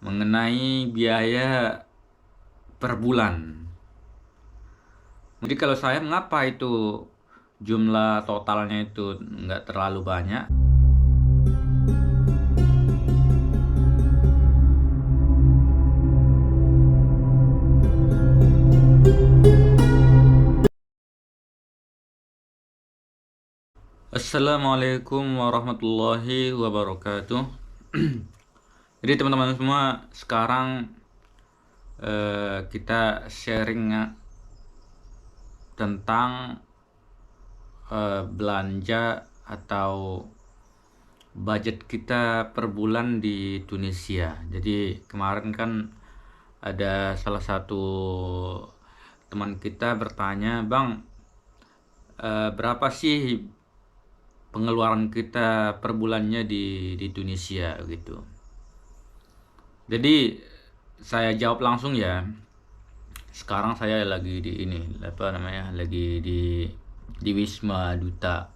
mengenai biaya per bulan. Jadi kalau saya mengapa itu jumlah totalnya itu nggak terlalu banyak. Assalamualaikum warahmatullahi wabarakatuh. Jadi teman-teman semua, sekarang kita sharing tentang belanja atau budget kita per bulan di Tunisia. Jadi kemarin kan ada salah satu teman kita bertanya, "Bang, berapa sih pengeluaran kita per bulannya di Tunisia gitu?" Jadi saya jawab langsung ya. Sekarang saya lagi di ini, apa namanya? Lagi di Wisma Duta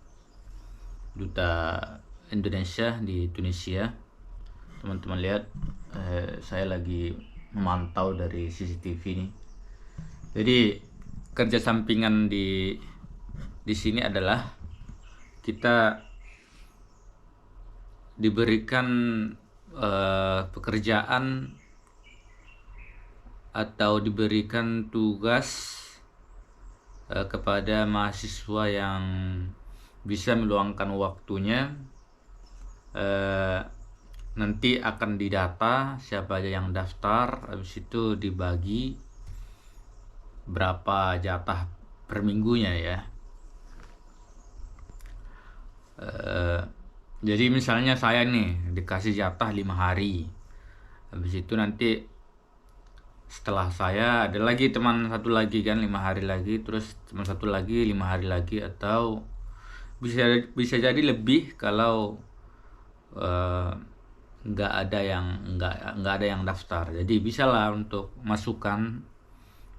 Indonesia di Tunisia. Teman-teman lihat, saya lagi memantau dari CCTV nih. Jadi kerja sampingan di sini adalah kita diberikan pekerjaan atau diberikan tugas kepada mahasiswa yang bisa meluangkan waktunya. Nanti akan didata siapa aja yang daftar, habis itu dibagi berapa jatah per minggunya ya. Jadi misalnya saya nih dikasih jatah 5 hari, habis itu nanti setelah saya ada lagi teman satu lagi kan 5 hari lagi, terus teman satu lagi 5 hari lagi, atau bisa jadi lebih kalau nggak ada yang daftar. Jadi bisa lah untuk masukkan.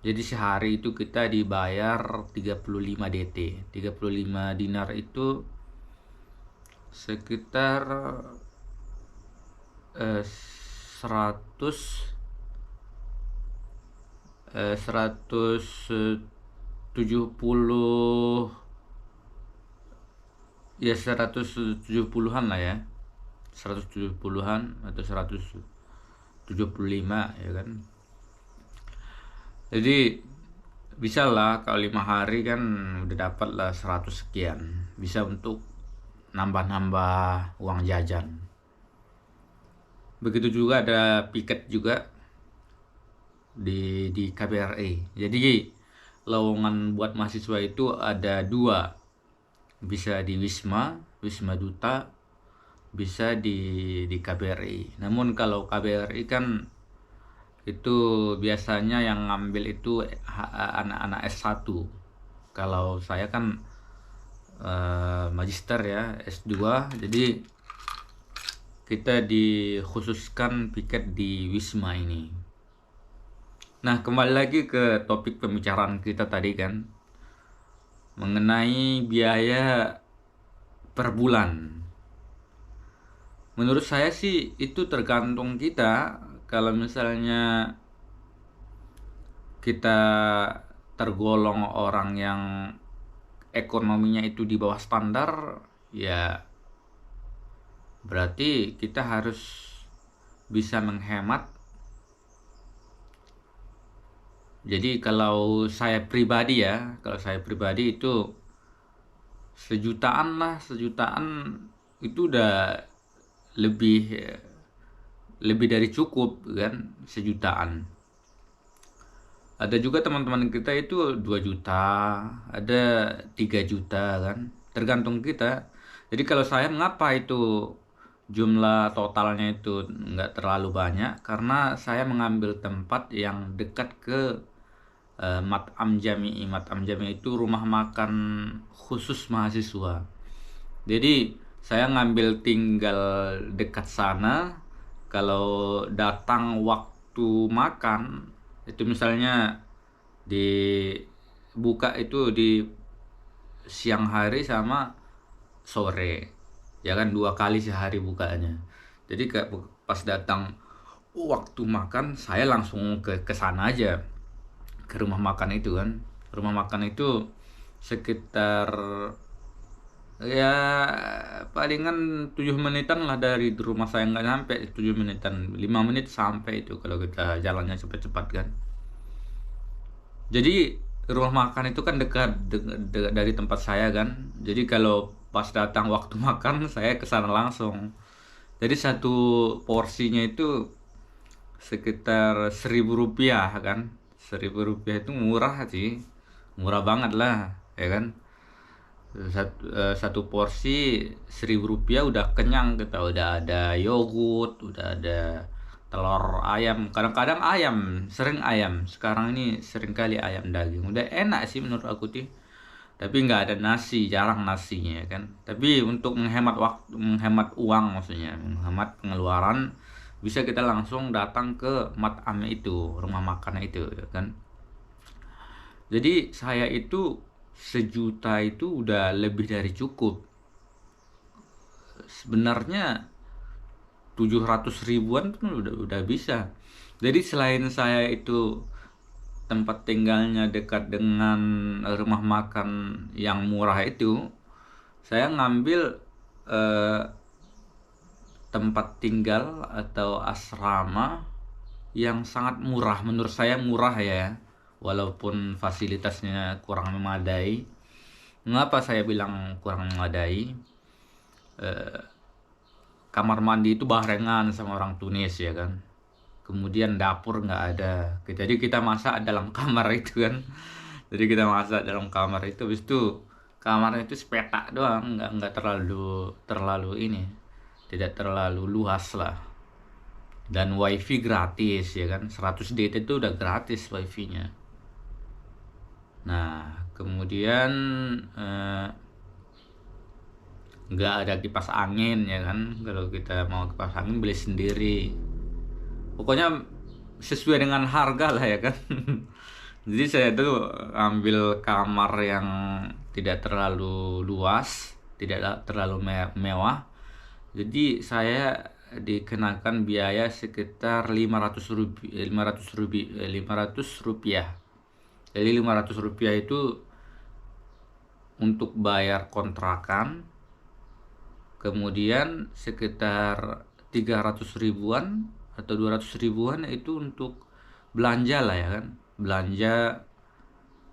Jadi sehari itu kita dibayar 35 DT. 35 dinar itu sekitar 170 ya, 170-an lah ya, 170-an atau 175 ya kan. Jadi bisa lah kalau 5 hari kan udah dapat lah 100 sekian, bisa untuk nambah-nambah uang jajan. Begitu juga ada piket juga di KBRI. Jadi lowongan buat mahasiswa itu ada dua, bisa di Wisma Duta, bisa di KBRI. Namun kalau KBRI kan itu biasanya yang ngambil itu anak-anak S1. Kalau saya kan magister ya, S2. Jadi kita dikhususkan piket di Wisma ini. Nah, kembali lagi ke topik pembicaraan kita tadi kan, mengenai biaya per bulan. Menurut saya sih itu tergantung kita. Kalau misalnya kita tergolong orang yang ekonominya itu di bawah standar, ya berarti kita harus bisa menghemat. Jadi kalau saya pribadi itu sejutaan itu udah lebih dari cukup kan, sejutaan. Ada juga teman-teman kita itu 2 juta, ada 3 juta kan, tergantung kita. Jadi kalau saya mengapa itu jumlah totalnya itu nggak terlalu banyak, karena saya mengambil tempat yang dekat ke Mat'am Jami'i. Mat'am Jami'i itu rumah makan khusus mahasiswa. Jadi saya ngambil tinggal dekat sana. Kalau datang waktu makan itu misalnya dibuka itu di siang hari sama sore, ya kan, 2 kali sehari bukanya. Jadi kayak pas datang, waktu makan saya langsung ke sana aja, ke rumah makan itu kan. Rumah makan itu sekitar ya palingan 7 menitan lah dari rumah saya, nggak sampai 7 menitan, 5 menit sampai itu kalau kita jalannya cepat-cepat kan. Jadi rumah makan itu kan dekat dari tempat saya kan. Jadi kalau pas datang waktu makan saya ke sana langsung. Jadi satu porsinya itu sekitar 1.000 rupiah kan. 1.000 rupiah itu murah sih, murah banget lah ya kan. Satu porsi 1.000 rupiah udah kenyang kita, udah ada yogurt, udah ada telur ayam, kadang-kadang ayam, sering ayam, sekarang ini sering kali ayam daging, udah enak sih menurut aku sih. Tapi nggak ada nasi, jarang nasinya kan. Tapi untuk menghemat waktu, menghemat uang, maksudnya menghemat pengeluaran, bisa kita langsung datang ke matam itu, rumah makan itu ya kan. Jadi saya itu 1 juta itu udah lebih dari cukup. Sebenarnya 700 ribuan pun udah bisa. Jadi selain saya itu tempat tinggalnya dekat dengan rumah makan yang murah itu, saya ngambil eh, tempat tinggal atau asrama yang sangat murah, menurut saya murah ya, walaupun fasilitasnya kurang memadai. Mengapa saya bilang kurang memadai? Kamar mandi itu barengan sama orang Tunis ya kan. Kemudian dapur nggak ada. Jadi kita masak dalam kamar itu kan. Jadi kita masak dalam kamar itu, habis itu kamarnya itu sepetak doang, nggak terlalu terlalu ini, tidak terlalu luas lah. Dan wifi gratis ya kan, 100 DT itu udah gratis wifi-nya. Nah kemudian nggak ada kipas angin ya kan, kalau kita mau kipas angin beli sendiri. Pokoknya sesuai dengan harga lah ya kan. Jadi saya tuh ambil kamar yang tidak terlalu luas, tidak terlalu mewah. Jadi saya dikenakan biaya sekitar 500 rupiah, 500 rupiah. Jadi 500 rupiah itu untuk bayar kontrakan, kemudian sekitar 300 ribuan atau 200 ribuan itu untuk belanja lah ya kan, belanja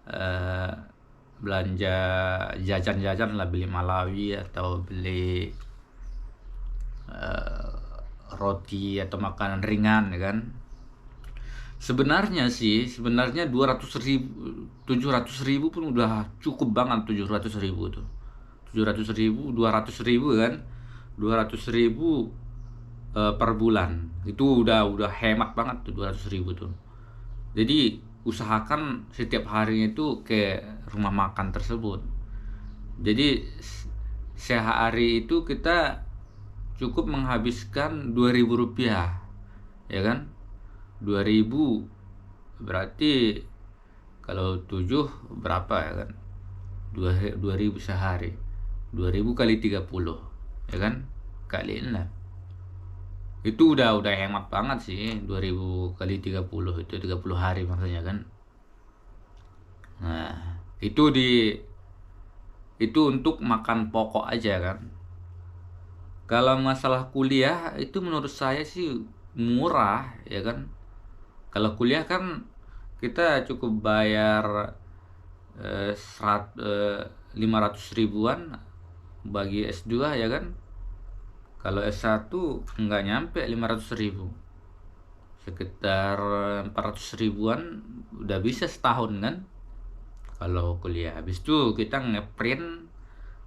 eh, belanja jajan-jajan lah, beli Malawi atau beli eh, roti atau makanan ringan ya kan. Sebenarnya 200 ribu, 700 ribu pun udah cukup banget. 700 ribu tuh, 700 ribu, 200 ribu kan, 200 ribu per bulan itu udah hemat banget tuh 200 ribu tuh. Jadi usahakan setiap harinya itu ke rumah makan tersebut. Jadi sehari itu kita cukup menghabiskan 2.000 rupiah ya kan. 2.000 berarti kalau 7 berapa ya kan, 2.000 sehari, 2.000 kali 30 ya kan, kali 6, itu udah hemat banget sih. 2.000 kali 30 itu 30 hari maksudnya kan. Nah itu untuk makan pokok aja kan. Kalau masalah kuliah itu menurut saya sih murah ya kan. Kalau kuliah kan kita cukup bayar 500 ribuan bagi S2 ya kan. Kalau S1 nggak nyampe 500 ribu, sekitar 400 ribuan udah bisa setahun kan kalau kuliah. Habis itu kita ngeprint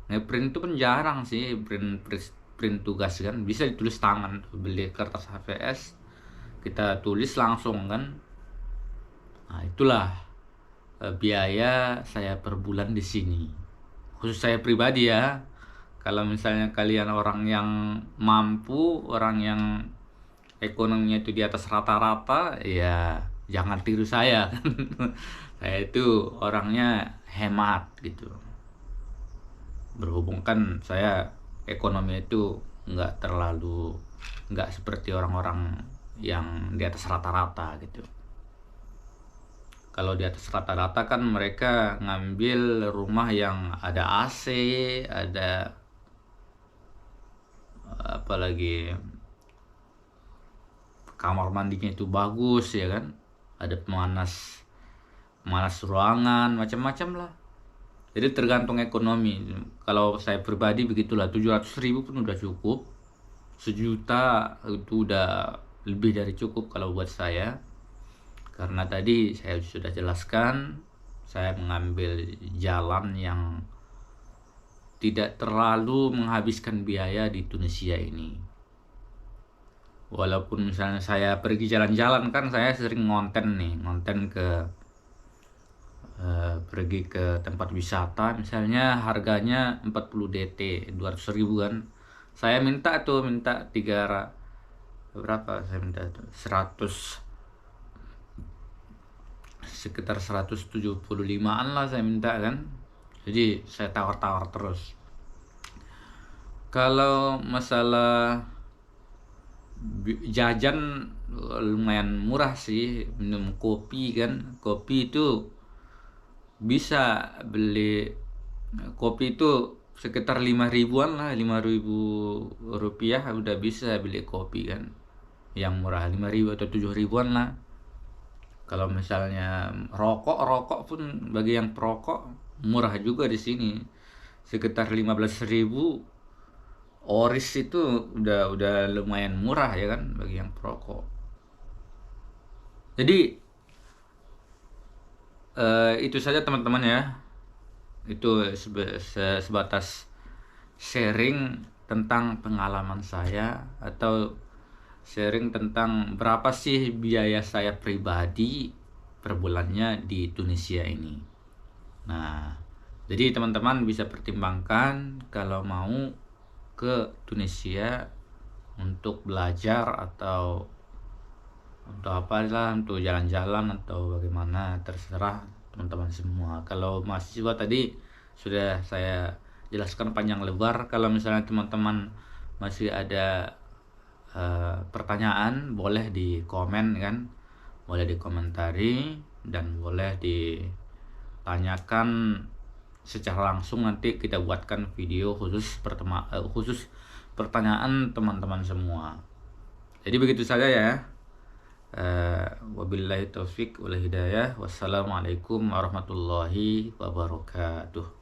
itu pun jarang sih, print tugas kan, bisa ditulis tangan, beli kertas HVS kita tulis langsung kan. Nah itulah biaya saya per bulan di sini, khusus saya pribadi ya. Kalau misalnya kalian orang yang mampu, orang yang ekonominya itu di atas rata-rata, ya jangan tiru saya kan. Saya itu orangnya hemat gitu, berhubung kan saya ekonomi itu nggak seperti orang-orang yang di atas rata-rata gitu. Kalau di atas rata-rata kan mereka ngambil rumah yang ada AC, ada apalagi kamar mandinya itu bagus ya kan, ada pemanas pemanas ruangan, macam-macam lah. Jadi tergantung ekonomi. Kalau saya pribadi begitulah, 700.000 pun udah cukup, 1 juta itu udah lebih dari cukup kalau buat saya. Karena tadi saya sudah jelaskan, saya mengambil jalan yang tidak terlalu menghabiskan biaya di Tunisia ini. Walaupun misalnya saya pergi jalan-jalan kan saya sering ngonten pergi ke tempat wisata, misalnya harganya 40 DT, 200.000 kan. Saya minta berapa saya minta itu? 100, sekitar 175-an lah saya minta kan. Jadi saya tawar-tawar terus. Kalau masalah jajan lumayan murah sih, minum kopi kan. Kopi itu bisa beli kopi itu sekitar 5 ribuan lah, 5.000 rupiah udah bisa beli kopi kan, yang murah 5.000 atau 7 ribuan lah. Kalau misalnya rokok pun bagi yang perokok murah juga di sini, sekitar 15.000. Oris itu udah lumayan murah ya kan bagi yang perokok. Jadi itu saja teman-teman ya. Itu sebatas sharing tentang pengalaman saya, atau sharing tentang berapa sih biaya saya pribadi per bulannya di Tunisia ini. Nah, jadi teman-teman bisa pertimbangkan kalau mau ke Tunisia untuk belajar atau untuk apalah, untuk jalan-jalan atau bagaimana, terserah teman-teman semua. Kalau mahasiswa tadi sudah saya jelaskan panjang lebar. Kalau misalnya teman-teman masih ada pertanyaan, boleh di komen kan, boleh dikomentari dan boleh ditanyakan secara langsung. Nanti kita buatkan video khusus pertanyaan teman-teman semua. Jadi begitu saja ya. Wabillahi taufik wal hidayah. Wassalamualaikum warahmatullahi wabarakatuh.